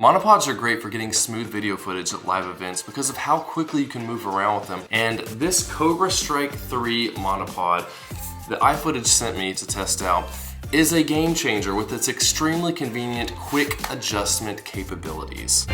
Monopods are great for getting smooth video footage at live events because of how quickly you can move around with them. And this Cobra Strike 3 monopod that iFootage sent me to test out is a game changer with its extremely convenient quick adjustment capabilities.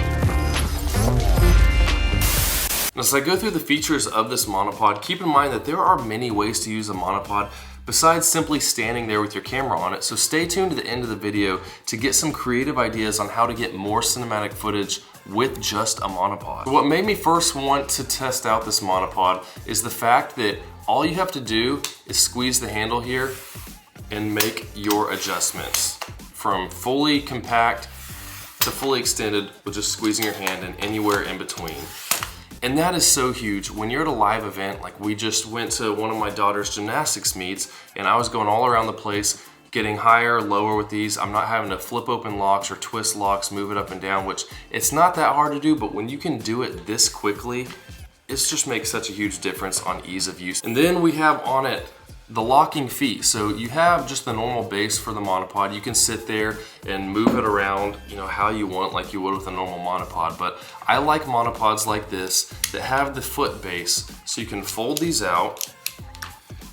As I go through the features of this monopod, keep in mind that there are many ways to use a monopod besides simply standing there with your camera on it, so stay tuned to the end of the video to get some creative ideas on how to get more cinematic footage with just a monopod. What made me first want to test out this monopod is the fact that all you have to do is squeeze the handle here and make your adjustments from fully compact to fully extended with just squeezing your hand and anywhere in between. And that is so huge. When you're at a live event, like we just went to one of my daughter's gymnastics meets and I was going all around the place, getting higher, lower with these. I'm not having to flip open locks or twist locks, move it up and down, which it's not that hard to do, but when you can do it this quickly, it just makes such a huge difference on ease of use. And then we have on it the locking feet. So you have just the normal base for the monopod. You can sit there and move it around, you know, how you want, like you would with a normal monopod. But I like monopods like this that have the foot base, so you can fold these out,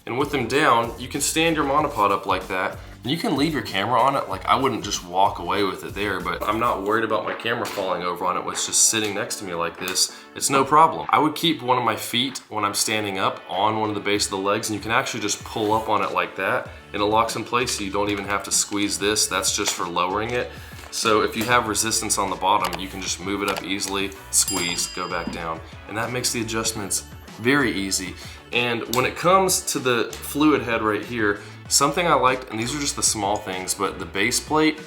and with them down, you can stand your monopod up like that. And you can leave your camera on it. Like I wouldn't just walk away with it there, but I'm not worried about my camera falling over on it when it's just sitting next to me like this. It's no problem. I would keep one of my feet when I'm standing up on one of the base of the legs, and you can actually just pull up on it like that and it locks in place, so you don't even have to squeeze this. That's just for lowering it. So if you have resistance on the bottom, you can just move it up easily, squeeze, go back down. And that makes the adjustments very easy. And when it comes to the fluid head right here, something I liked, and these are just the small things, but the base plate,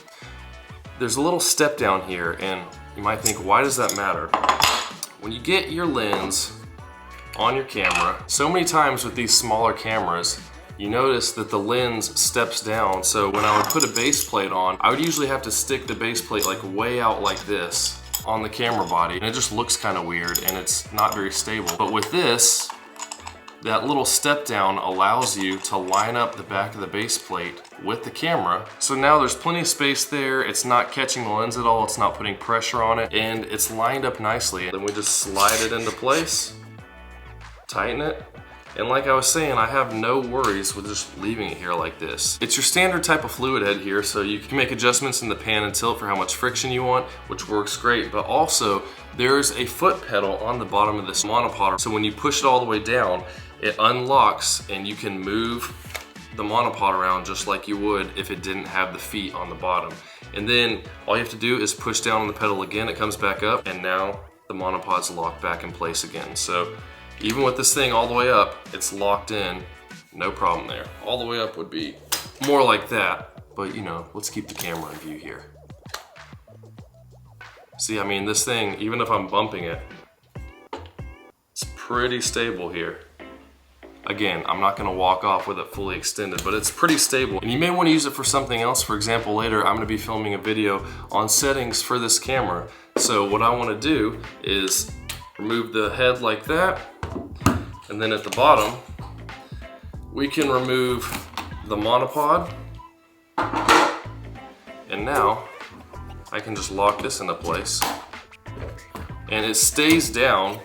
there's a little step down here, and you might think, why does that matter? When you get your lens on your camera, so many times with these smaller cameras, you notice that the lens steps down. So when I would put a base plate on, I would usually have to stick the base plate like way out like this on the camera body, and it just looks kind of weird and it's not very stable. But with this, that little step down allows you to line up the back of the base plate with the camera. So now there's plenty of space there. It's not catching the lens at all. It's not putting pressure on it, and it's lined up nicely. Then we just slide it into place, tighten it. And like I was saying, I have no worries with just leaving it here like this. It's your standard type of fluid head here, so you can make adjustments in the pan and tilt for how much friction you want, which works great, but also there's a foot pedal on the bottom of this monopod. So when you push it all the way down, it unlocks and you can move the monopod around just like you would if it didn't have the feet on the bottom. And then all you have to do is push down on the pedal again, it comes back up, and now the monopod's locked back in place again. So even with this thing all the way up, it's locked in, no problem there. All the way up would be more like that, but you know, let's keep the camera in view here. See, I mean, this thing, even if I'm bumping it, it's pretty stable here. Again, I'm not gonna walk off with it fully extended, but it's pretty stable. And you may wanna use it for something else. For example, later I'm gonna be filming a video on settings for this camera. So what I wanna do is remove the head like that, and then at the bottom, we can remove the monopod, and now I can just lock this into place, and it stays down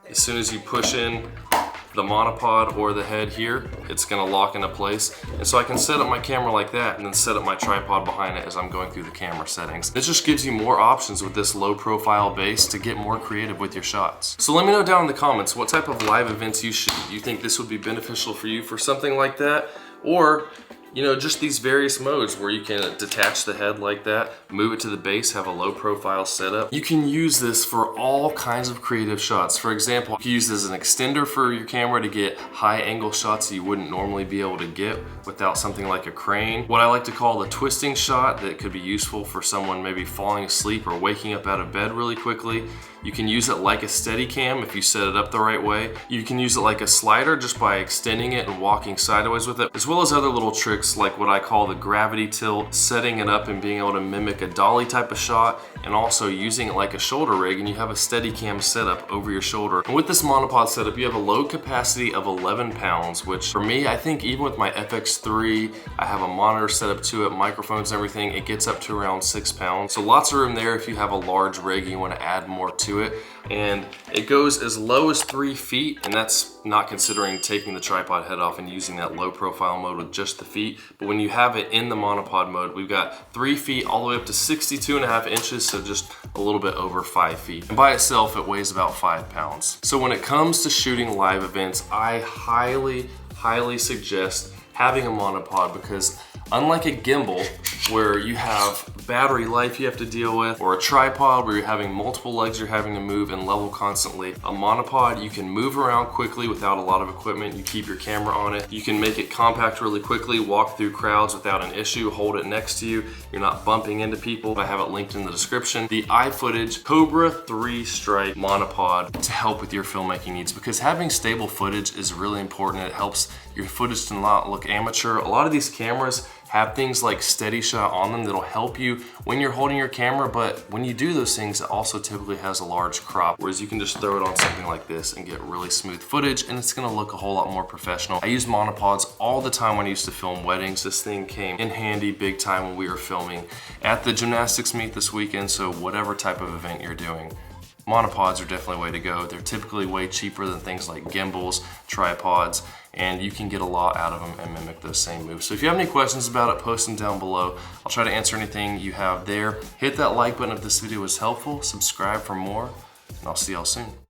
as soon as you push in the monopod or the head here. It's gonna lock into place. And so I can set up my camera like that and then set up my tripod behind it as I'm going through the camera settings. This just gives you more options with this low profile base to get more creative with your shots. So let me know down in the comments what type of live events you shoot. Do you think this would be beneficial for you for something like that? Or, you know, just these various modes where you can detach the head like that, move it to the base, have a low profile setup. You can use this for all kinds of creative shots. For example, you can use this as an extender for your camera to get high angle shots that you wouldn't normally be able to get without something like a crane. What I like to call the twisting shot that could be useful for someone maybe falling asleep or waking up out of bed really quickly. You can use it like a steady cam if you set it up the right way. You can use it like a slider just by extending it and walking sideways with it, as well as other little tricks like what I call the gravity tilt, setting it up and being able to mimic a dolly type of shot, and also using it like a shoulder rig, and you have a Steadicam setup over your shoulder. And with this monopod setup, you have a load capacity of 11 pounds, which for me, I think even with my FX3, I have a monitor set up to it, microphones and everything, it gets up to around 6 pounds. So lots of room there if you have a large rig and you want to add more to it. And it goes as low as 3 feet, and that's not considering taking the tripod head off and using that low profile mode with just the feet. But when you have it in the monopod mode, we've got 3 feet all the way up to 62.5 inches, so just a little bit over 5 feet. And by itself, it weighs about 5 pounds. So when it comes to shooting live events, I highly suggest having a monopod, because unlike a gimbal where you have battery life you have to deal with, or a tripod where you're having multiple legs you're having to move and level constantly, a monopod you can move around quickly without a lot of equipment. You keep your camera on it. You can make it compact really quickly, walk through crowds without an issue, hold it next to you. You're not bumping into people. I have it linked in the description. The iFootage Cobra 3 Strike Monopod to help with your filmmaking needs, because having stable footage is really important. It helps your footage to not look amateur. A lot of these cameras have things like steady shot on them that'll help you when you're holding your camera, but when you do those things, it also typically has a large crop, whereas you can just throw it on something like this and get really smooth footage, and it's gonna look a whole lot more professional. I use monopods all the time when I used to film weddings. This thing came in handy big time when we were filming at the gymnastics meet this weekend, so whatever type of event you're doing, monopods are definitely a way to go. They're typically way cheaper than things like gimbals, tripods, and you can get a lot out of them and mimic those same moves. So if you have any questions about it, post them down below. I'll try to answer anything you have there. Hit that like button if this video was helpful, subscribe for more, and I'll see y'all soon.